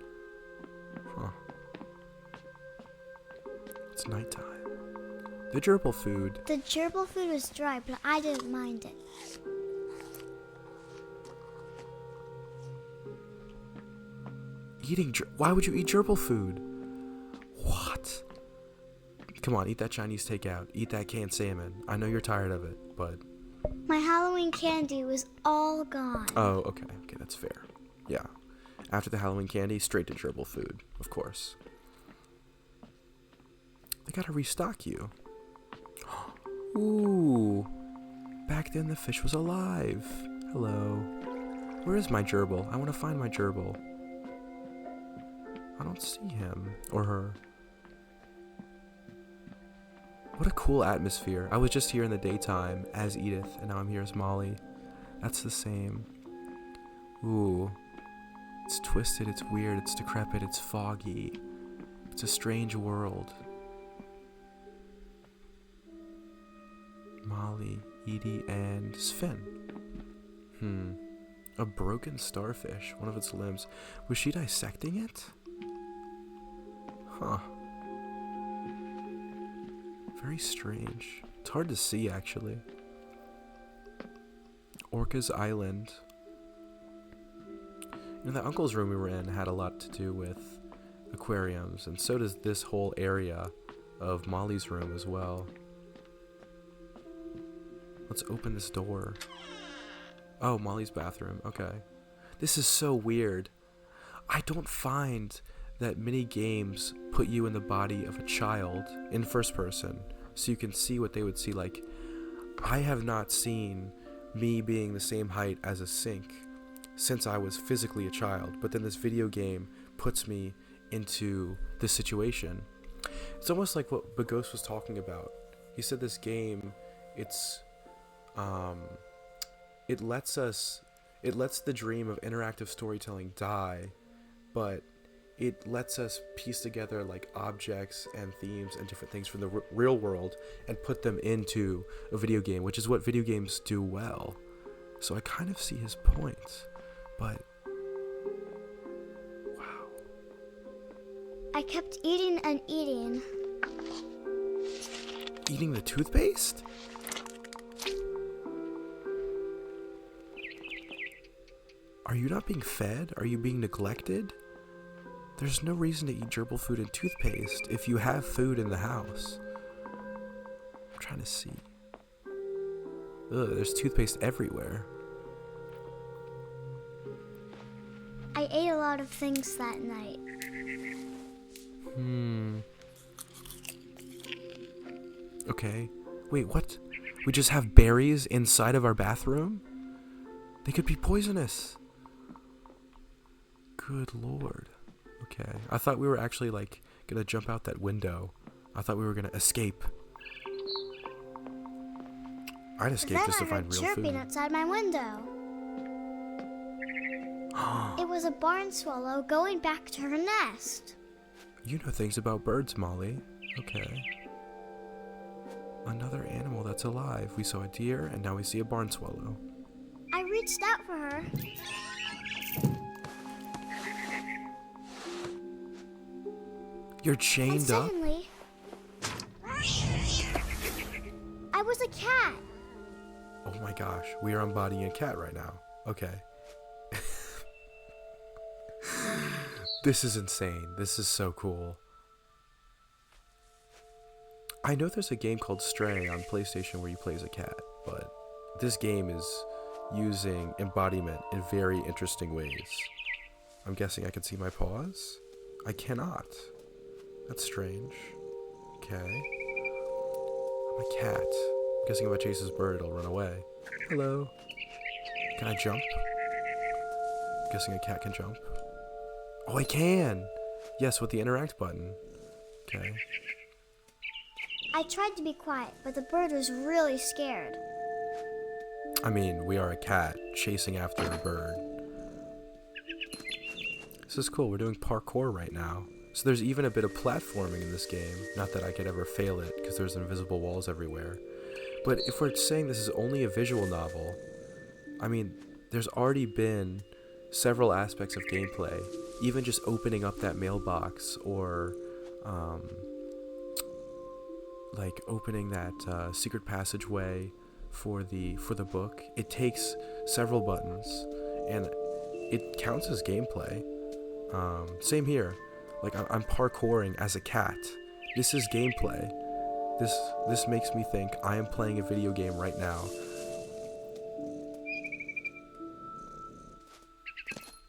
Huh. It's nighttime. The gerbil food. The gerbil food was dry, but I didn't mind it. Why would you eat gerbil food? What? Come on, eat that Chinese takeout. Eat that canned salmon. I know you're tired of it, but... My Halloween candy was all gone. Oh, okay. Okay, that's fair. Yeah. After the Halloween candy, straight to gerbil food, of course. They gotta restock you. Ooh. Back then the fish was alive. Hello. Where is my gerbil? I want to find my gerbil. I don't see him or her. What a cool atmosphere. I was just here in the daytime as Edith, and now I'm here as Molly. That's the same. Ooh. It's twisted, it's weird, it's decrepit, it's foggy. It's a strange world. Molly, Edie, and Sven. A broken starfish, one of its limbs. Was she dissecting it? Huh. Very strange. It's hard to see, actually. Orca's Island. You know, the uncle's room we were in had a lot to do with aquariums, and so does this whole area of Molly's room as well. Let's open this door. Oh, Molly's bathroom. Okay. This is so weird. I don't find that many games put you in the body of a child in first person so you can see what they would see. Like, I have not seen me being the same height as a sink since I was physically a child, but then this video game puts me into this situation. It's almost like what Bagos was talking about. He said this game, it lets the dream of interactive storytelling die, but it lets us piece together like objects and themes and different things from the real world and put them into a video game, which is what video games do well. So I kind of see his point, but wow. I kept eating and eating. Eating the toothpaste? Are you not being fed? Are you being neglected? There's no reason to eat gerbil food and toothpaste if you have food in the house. I'm trying to see. Ugh, there's toothpaste everywhere. I ate a lot of things that night. Okay. Wait, what? We just have berries inside of our bathroom? They could be poisonous. Good lord. Okay. I thought we were actually, like, gonna jump out that window. I thought we were gonna escape. I'd escape just to find real food. Chirping outside my window. It was a barn swallow going back to her nest. You know things about birds, Molly. Okay. Another animal that's alive. We saw a deer, and now we see a barn swallow. I reached out for her. You're chained up? Suddenly, I was a cat. Oh my gosh, we are embodying a cat right now. Okay. This is insane. This is so cool. I know there's a game called Stray on PlayStation where you play as a cat, but this game is using embodiment in very interesting ways. I'm guessing I can see my paws? I cannot. That's strange. Okay. I'm a cat. I'm guessing if I chase this bird, it'll run away. Hello. Can I jump? I'm guessing a cat can jump. Oh, I can! Yes, with the interact button. Okay. I tried to be quiet, but the bird was really scared. I mean, we are a cat chasing after a bird. This is cool. We're doing parkour right now. So there's even a bit of platforming in this game. Not that I could ever fail it, because there's invisible walls everywhere. But if we're saying this is only a visual novel, I mean, there's already been several aspects of gameplay. Even just opening up that mailbox, or like opening that secret passageway for the book. It takes several buttons, and it counts as gameplay. Same here. Like, I'm parkouring as a cat. This is gameplay. This makes me think I am playing a video game right now.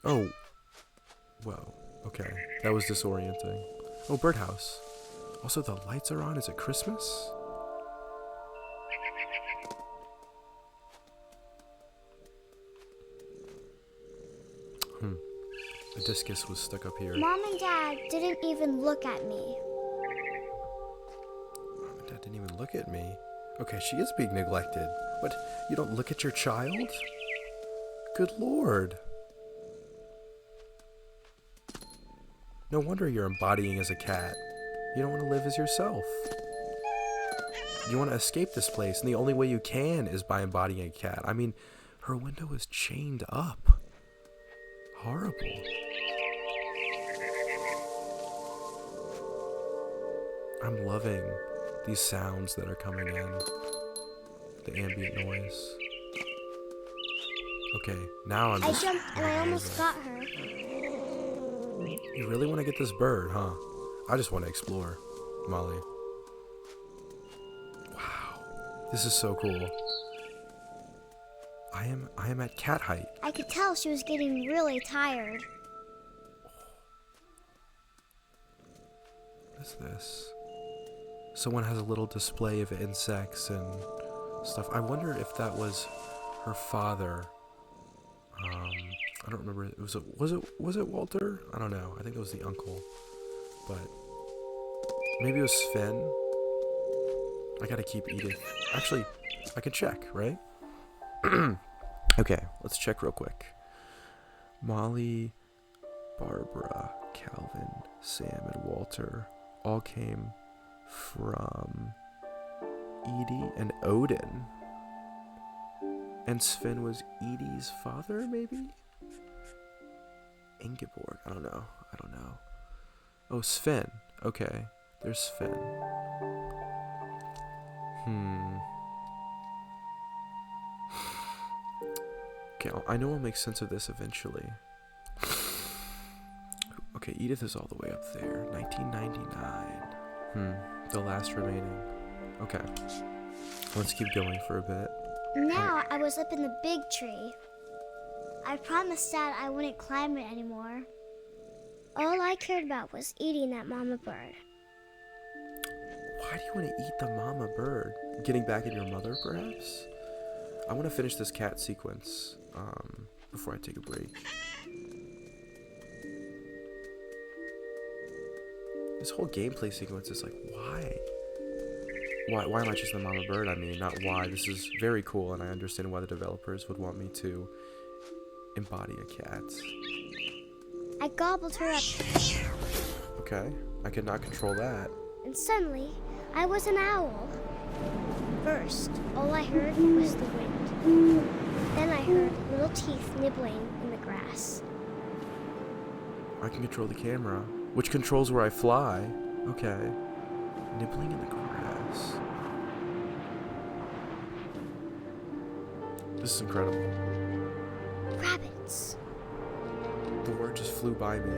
Oh. Whoa. Okay. That was disorienting. Oh, birdhouse. Also, the lights are on. Is it Christmas? The discus was stuck up here. Mom and Dad didn't even look at me. Mom and Dad didn't even look at me. Okay, she is being neglected. What? You don't look at your child? Good Lord. No wonder you're embodying as a cat. You don't want to live as yourself. You want to escape this place, and the only way you can is by embodying a cat. I mean, her window is chained up. Horrible. I'm loving these sounds that are coming in. The ambient noise. Okay, now I'm just... I jumped and I almost got her. You really want to get this bird, huh? I just want to explore, Molly. Wow. This is so cool. I am at cat height. I could tell she was getting really tired. What is this? Someone has a little display of insects and stuff. I wonder if that was her father. I don't remember. Was it Walter? I don't know. I think it was the uncle. But maybe it was Finn. I gotta keep Edith. Actually, I can check, right? Okay, let's check real quick. Molly, Barbara, Calvin, Sam, and Walter all came from Edie and Odin. And Sven was Edie's father, maybe? Ingeborg. I don't know. Oh, Sven. Okay, there's Sven. Okay, I know I'll make sense of this eventually. Okay, Edith is all the way up there. 1999. The last remaining. Okay. Let's keep going for a bit. Now I was up in the big tree. I promised Dad I wouldn't climb it anymore. All I cared about was eating that mama bird. Why do you want to eat the mama bird? Getting back at your mother, perhaps? I want to finish this cat sequence before I take a break. This whole gameplay sequence is like, why? Why am I choosing the mama bird? I mean, not why. This is very cool, and I understand why the developers would want me to embody a cat. I gobbled her up. Okay, I could not control that. And suddenly, I was an owl. First, all I heard was the wind. Then I heard little teeth nibbling in the grass. I can control the camera, which controls where I fly. Okay. Nibbling in the grass. This is incredible. Rabbits. The word just flew by me.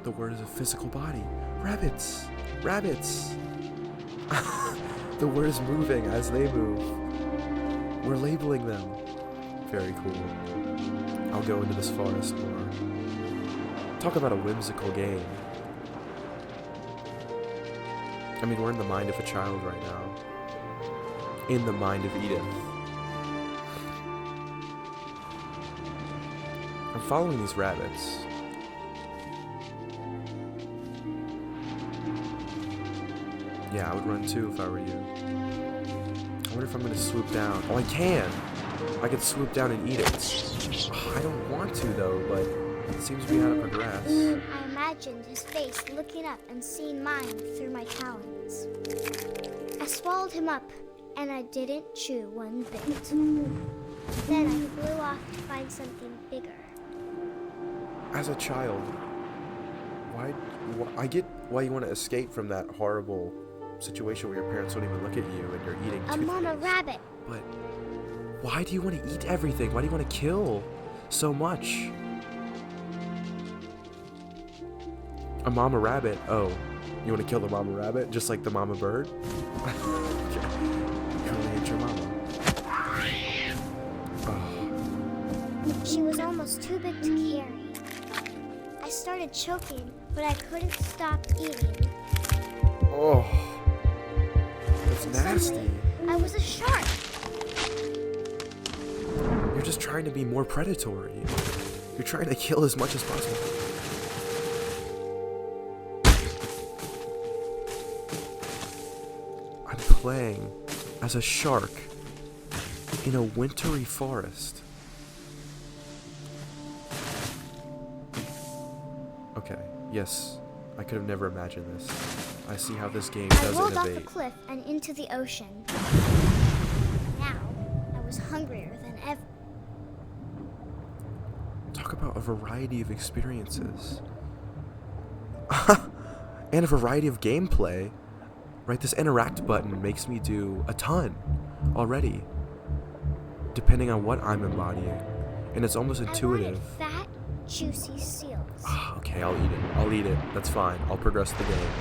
The word is a physical body. Rabbits! Rabbits! The word is moving as they move. We're labeling them. Very cool. I'll go into this forest more. Talk about a whimsical game. I mean, we're in the mind of a child right now. In the mind of Edith. I'm following these rabbits. Yeah, I would run too if I were you. I wonder if I'm gonna swoop down. Oh, I can! I can swoop down and eat it. Oh, I don't want to though, but it seems to be how to progress. I imagined his face looking up and seeing mine through my talons. I swallowed him up, and I didn't chew one bit. Then I flew off to find something bigger. As a child, I get why you want to escape from that horrible situation where your parents don't even look at you and you're eating A mama rabbit. But why do you want to eat everything? Why do you want to kill so much? A mama rabbit? Oh, you want to kill the mama rabbit? Just like the mama bird? Okay. You really hate your mama. Oh. She was almost too big to carry. I started choking, but I couldn't stop eating. Oh. That's nasty. Suddenly, I was a shark. You're just trying to be more predatory. You're trying to kill as much as possible. I'm playing as a shark in a wintry forest. Okay, yes, I could have never imagined this. I see how this game I does rolled off innovate. the cliff and into the ocean. Now, I was hungrier than ever. Talk about a variety of experiences. And a variety of gameplay. Right, this interact button makes me do a ton already, depending on what I'm embodying. And it's almost intuitive. I wanted fat, juicy seals. Okay, I'll eat it. I'll eat it. That's fine. I'll progress the game.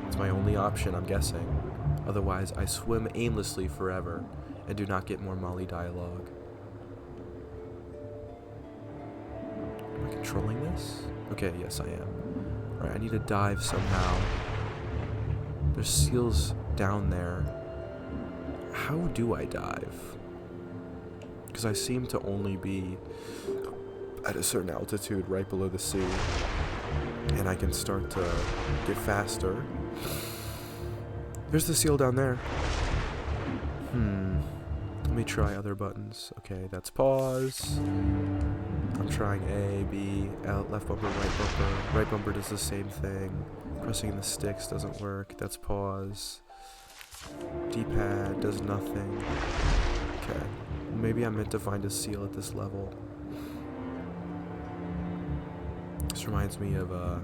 It's my only option, I'm guessing. Otherwise, I swim aimlessly forever and do not get more Molly dialogue. Am I controlling this? Okay, yes, I am. Alright, I need to dive somehow. There's seals down there. How do I dive? Because I seem to only be at a certain altitude right below the sea. And I can start to get faster. There's the seal down there. Let me try other buttons. Okay, that's pause. I'm trying A, B, L, left bumper, right bumper. Right bumper does the same thing. Pressing the sticks doesn't work. That's pause. D-pad does nothing. Okay. Maybe I'm meant to find a seal at this level. This reminds me of, oh,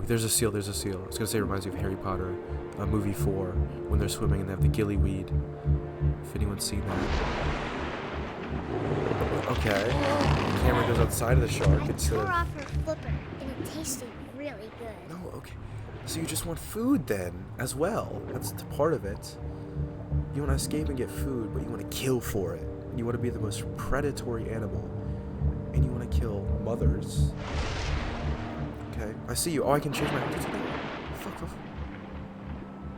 there's a seal, there's a seal. I was gonna say it reminds me of Harry Potter, movie 4, when they're swimming and they have the gillyweed. If anyone's seen that. Okay. The camera goes outside of the shark I instead tore of... off her flipper, and it tasted really good. No, okay. So you just want food then, as well. That's part of it. You want to escape and get food, but you want to kill for it. You want to be the most predatory animal. And you want to kill mothers. Okay, I see you. Oh, I can change my altitude. Fuck off.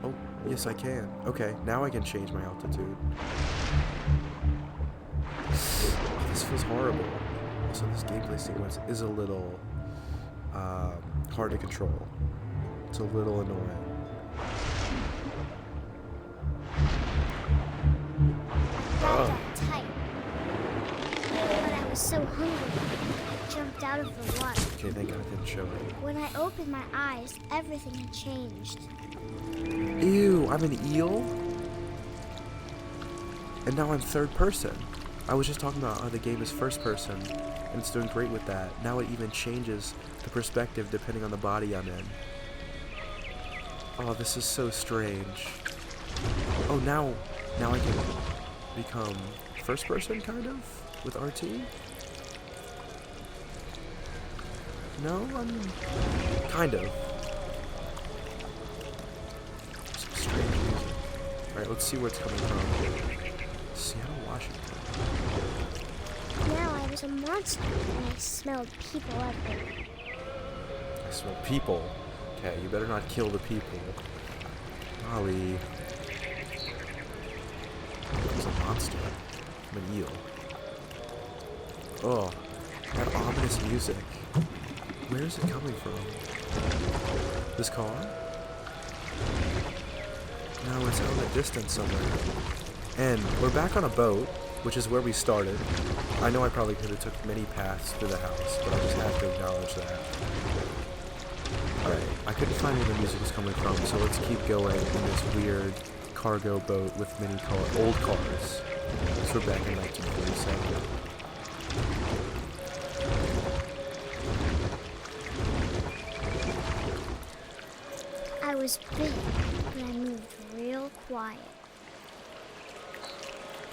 Oh, yes I can. Okay, now I can change my altitude. Oh, this feels horrible. Also, this gameplay sequence is a little hard to control. It's a little annoying. That got tight. But I was so hungry, I jumped out of the water. Okay, thank God it didn't show it. When I opened my eyes, everything had changed. Ew, I'm an eel? And now I'm third person. I was just talking about how the game is first person, and it's doing great with that. Now it even changes the perspective depending on the body I'm in. Oh, this is so strange. Oh, now I can become first person, kind of? With RT? No, kind of. Some strange music. Alright, let's see where it's coming from. Seattle, Washington. Now I was a monster, and I smelled people everywhere. I smell people. Okay, you better not kill the people. Molly. It's a monster. I'm an eel. Oh, that ominous music. Where is it coming from? This car? No, it's out in the distance somewhere. And we're back on a boat, which is where we started. I know I probably could have took many paths through the house, but I just have to acknowledge that. Alright, I couldn't find where the music was coming from, so let's keep going in this weird cargo boat with many old cars. So we're back in 1947. I was big, but I moved real quiet.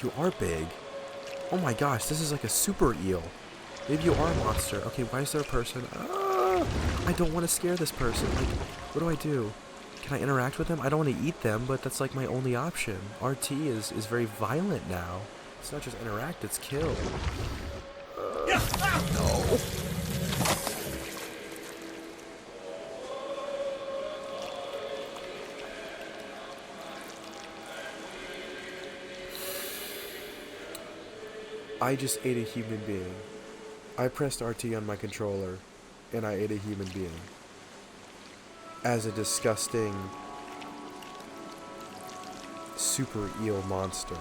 You are big. Oh my gosh, this is like a super eel. Maybe you are a monster. Okay, why is there a person? Ah! I don't want to scare this person. Like, what do I do? Can I interact with them? I don't want to eat them, but that's like my only option. RT is very violent now. It's not just interact, it's kill. No. I just ate a human being. I pressed RT on my controller, and I ate a human being. As a disgusting super eel monster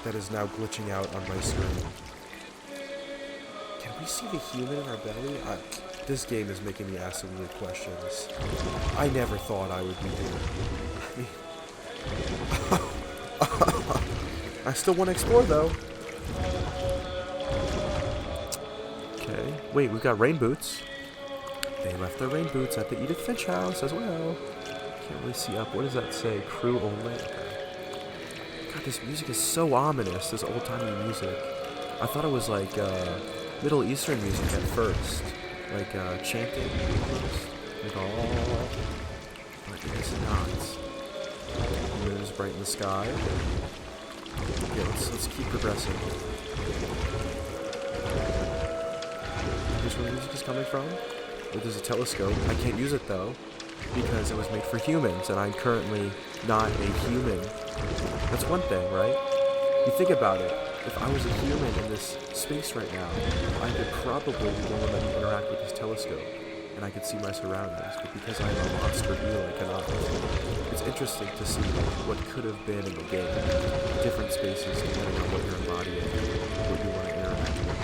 that is now glitching out on my screen. Can we see the human in our belly? This game is making me ask some weird questions. I never thought I would be here. I still want to explore though. Okay, wait, we've got rain boots. They left their rain boots at the Edith Finch house as well. Can't really see up. What does that say? Crew only? Okay. God, this music is so ominous, this old-timey music. I thought it was like Middle Eastern music at first. Like chanting almost. Like, oh. But it's not. The moon is bright in the sky. Okay, let's keep progressing. Here's where the music is coming from. Oh, there's a telescope. I can't use it though, because it was made for humans, and I'm currently not a human. That's one thing, right? You think about it. If I was a human in this space right now, I could probably be able to interact with this telescope, and I could see my surroundings. But because I'm a monster eel, I cannot. It's interesting to see what could have been in the game. Different spaces depending on what you're embodying, what you want to interact with.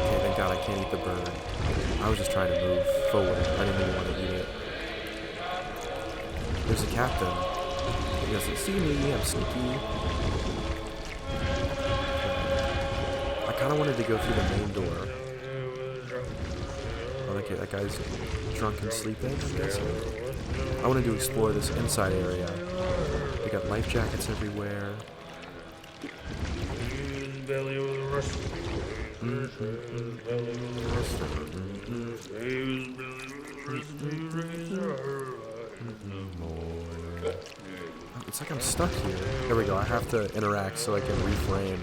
Okay, thank God I can't eat the bird. I was just trying to move forward. I didn't even want to eat it. There's a captain. He doesn't see me. I'm sneaky. I kind of wanted to go through the main door. Oh, okay, that guy's drunk and sleeping, I'm guessing. I wanted to explore this inside area. They got life jackets everywhere. It's like I'm stuck here. There we go. I have to interact so I can reframe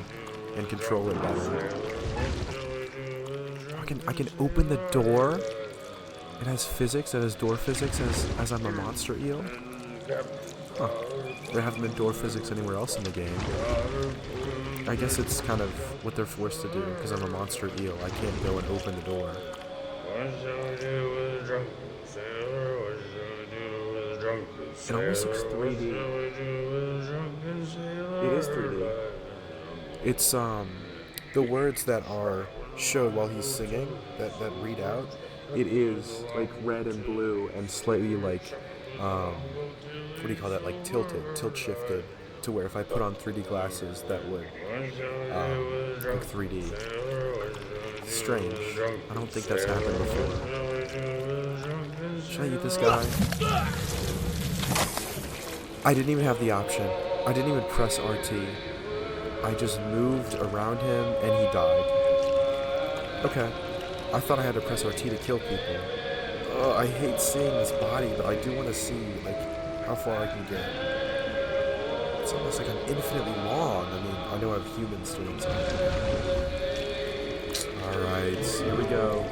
and control it better. I can open the door. It has physics. It has door physics as I'm a monster eel. Huh. There haven't been door physics anywhere else in the game. I guess it's kind of what they're forced to do because I'm a monster eel. I can't go and open the door. It almost looks 3D. It is 3D. It's the words that are showed while he's singing that read out. It is like red and blue and slightly like what do you call that? Like tilt shifted to where if I put on 3D glasses that would look 3D. Strange. I don't think that's happened before. Should I eat this guy? I didn't even have the option. I didn't even press RT. I just moved around him and he died. Okay. I thought I had to press RT to kill people. I hate seeing this body, but I do want to see like how far I can get. It's almost like I'm infinitely long. I mean, I know I have humans doing something. Alright, here we go.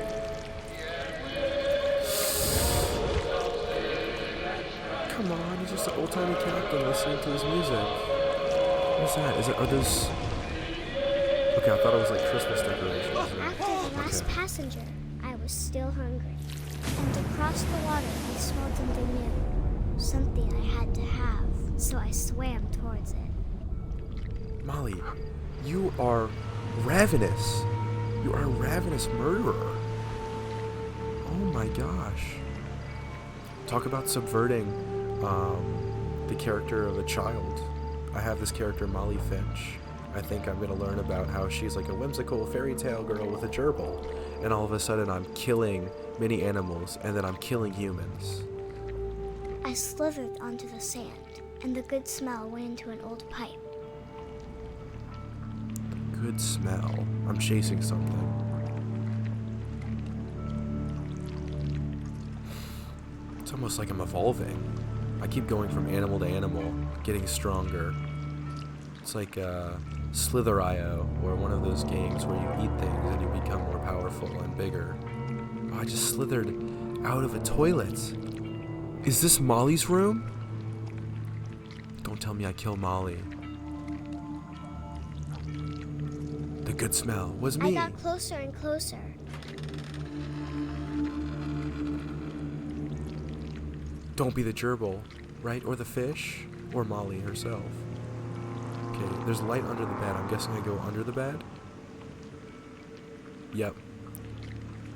Come on, he's just an old-timey captain listening to his music. What's that? Are those... Okay, I thought it was like Christmas decorations. After the last passenger, I was still hungry. And across the water, I smelled something new. Something I had to have, so I swam towards it. Molly, you are ravenous. You are a ravenous murderer. Oh my gosh. Talk about subverting the character of a child. I have this character, Molly Finch. I think I'm going to learn about how she's like a whimsical fairy tale girl with a gerbil. And all of a sudden I'm killing many animals and then I'm killing humans. I slithered onto the sand, and the good smell went into an old pipe. Good smell. I'm chasing something. It's almost like I'm evolving. I keep going from animal to animal, getting stronger. It's like Slither.io, or one of those games where you eat things and you become more powerful and bigger. Oh, I just slithered out of a toilet. Is this Molly's room? Don't tell me I kill Molly. The good smell was me. I got closer and closer. Don't be the gerbil, right? Or the fish, or Molly herself. Okay, there's light under the bed. I'm guessing I go under the bed? Yep.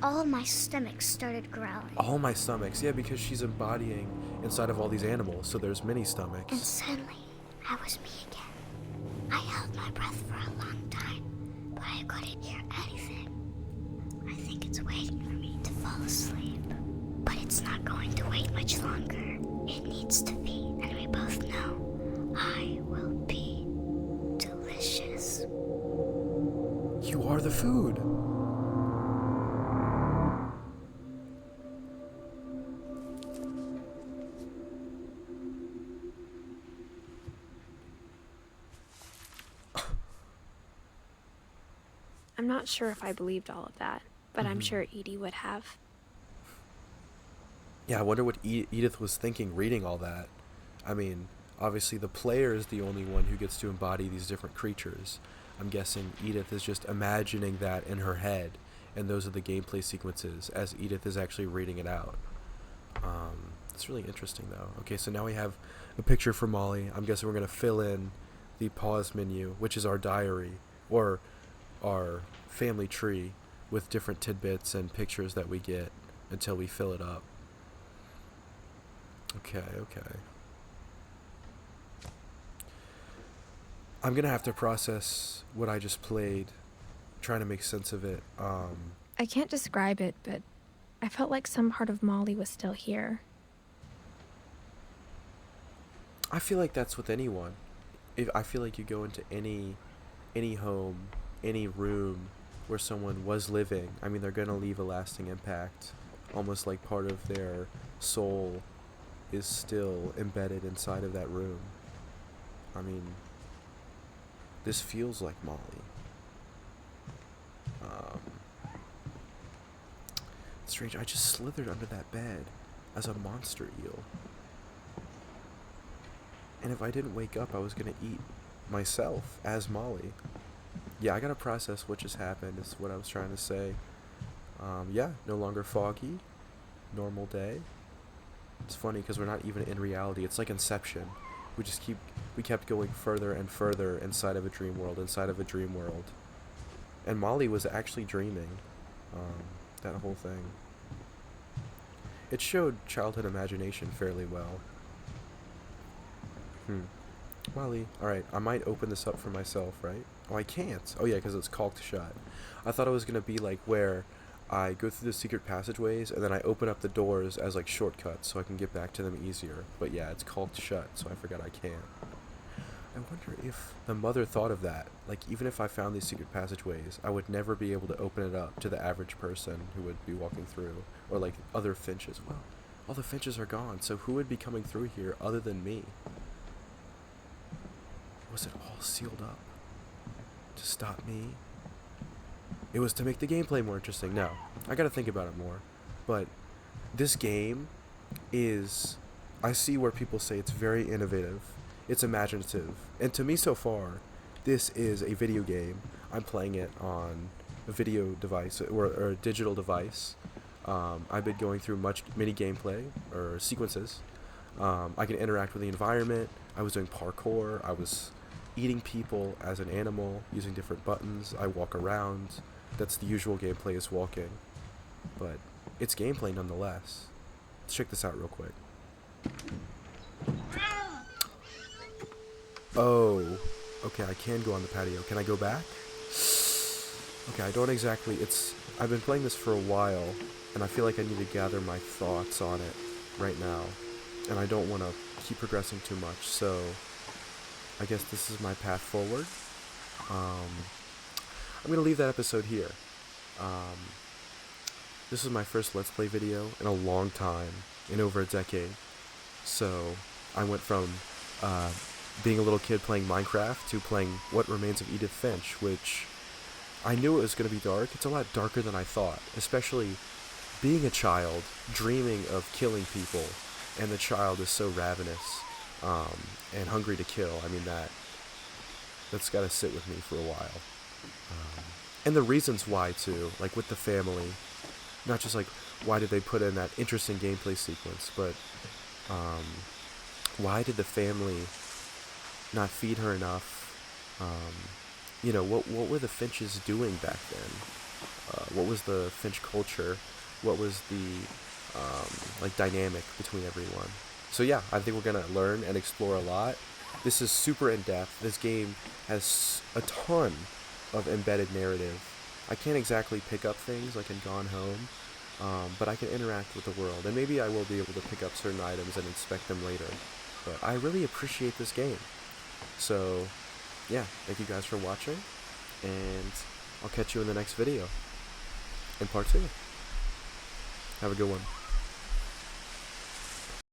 All of my stomach started growling. All my stomachs. Yeah, because she's embodying inside of all these animals, so there's many stomachs. And suddenly, I was me again. I held my breath for a long time, but I couldn't hear anything. I think it's waiting for me to fall asleep. But it's not going to wait much longer. It needs to be, and we both know I will be delicious. You are the food. I'm not sure if I believed all of that, but I'm sure Edie would have. Yeah, I wonder what Edith was thinking reading all that. I mean, obviously the player is the only one who gets to embody these different creatures. I'm guessing Edith is just imagining that in her head, and those are the gameplay sequences as Edith is actually reading it out. It's really interesting though. Okay, so now we have a picture for Molly. I'm guessing we're going to fill in the pause menu, which is our diary, or our family tree, with different tidbits and pictures that we get until we fill it up. Okay. I'm gonna have to process what I just played, trying to make sense of it. I can't describe it, but I felt like some part of Molly was still here. I feel like that's with anyone. I feel like you go into any home, any room where someone was living, I mean, they're gonna leave a lasting impact, almost like part of their soul is still embedded inside of that room. I mean, this feels like Molly. It's strange, I just slithered under that bed as a monster eel. And if I didn't wake up, I was gonna eat myself as Molly. Yeah, I gotta process what just happened, is what I was trying to say. Yeah, no longer foggy. Normal day. It's funny because we're not even in reality. It's like Inception. We kept going further and further inside of a dream world, And Molly was actually dreaming. That whole thing. It showed childhood imagination fairly well. Molly, alright, I might open this up for myself, right? Oh, I can't. Oh yeah, because it's caulked shut. I thought it was going to be like where I go through the secret passageways and then I open up the doors as like shortcuts so I can get back to them easier. But yeah, it's caulked shut, so I forgot I can't. I wonder if the mother thought of that. Like, even if I found these secret passageways, I would never be able to open it up to the average person who would be walking through. Or like other finches. Well, all the finches are gone, so who would be coming through here other than me? Was it all sealed up to stop me? It was to make the gameplay more interesting. No, I gotta think about it more. But this game is, I see where people say it's very innovative, it's imaginative, and to me so far, this is a video game. I'm playing it on a video device or a digital device. I've been going through many gameplay or sequences. I can interact with the environment. I was doing parkour. I was eating people as an animal using different buttons. I walk around. That's the usual gameplay, is walking. But it's gameplay nonetheless. Let's check this out real quick. Oh, okay, I can go on the patio. Can I go back? Okay, I don't exactly, I've been playing this for a while, and I feel like I need to gather my thoughts on it right now. And I don't want to keep progressing too much, so I guess this is my path forward. I'm going to leave that episode here. This is my first Let's Play video in a long time, in over a decade. So I went from being a little kid playing Minecraft to playing What Remains of Edith Finch, which I knew it was going to be dark. It's a lot darker than I thought, especially being a child, dreaming of killing people, and the child is so ravenous and hungry to kill. I mean, that's got to sit with me for a while. And the reasons why, too, like with the family, not just like why did they put in that interesting gameplay sequence, but why did the family not feed her enough? You know, what were the Finches doing back then? What was the Finch culture? What was the like dynamic between everyone? So yeah, I think we're gonna learn and explore a lot. This is super in depth. This game has a ton of embedded narrative. I can't exactly pick up things like in Gone Home, but I can interact with the world, and maybe I will be able to pick up certain items and inspect them later. But I really appreciate this game. So yeah, thank you guys for watching, and I'll catch you in the next video, in part 2. Have a good one.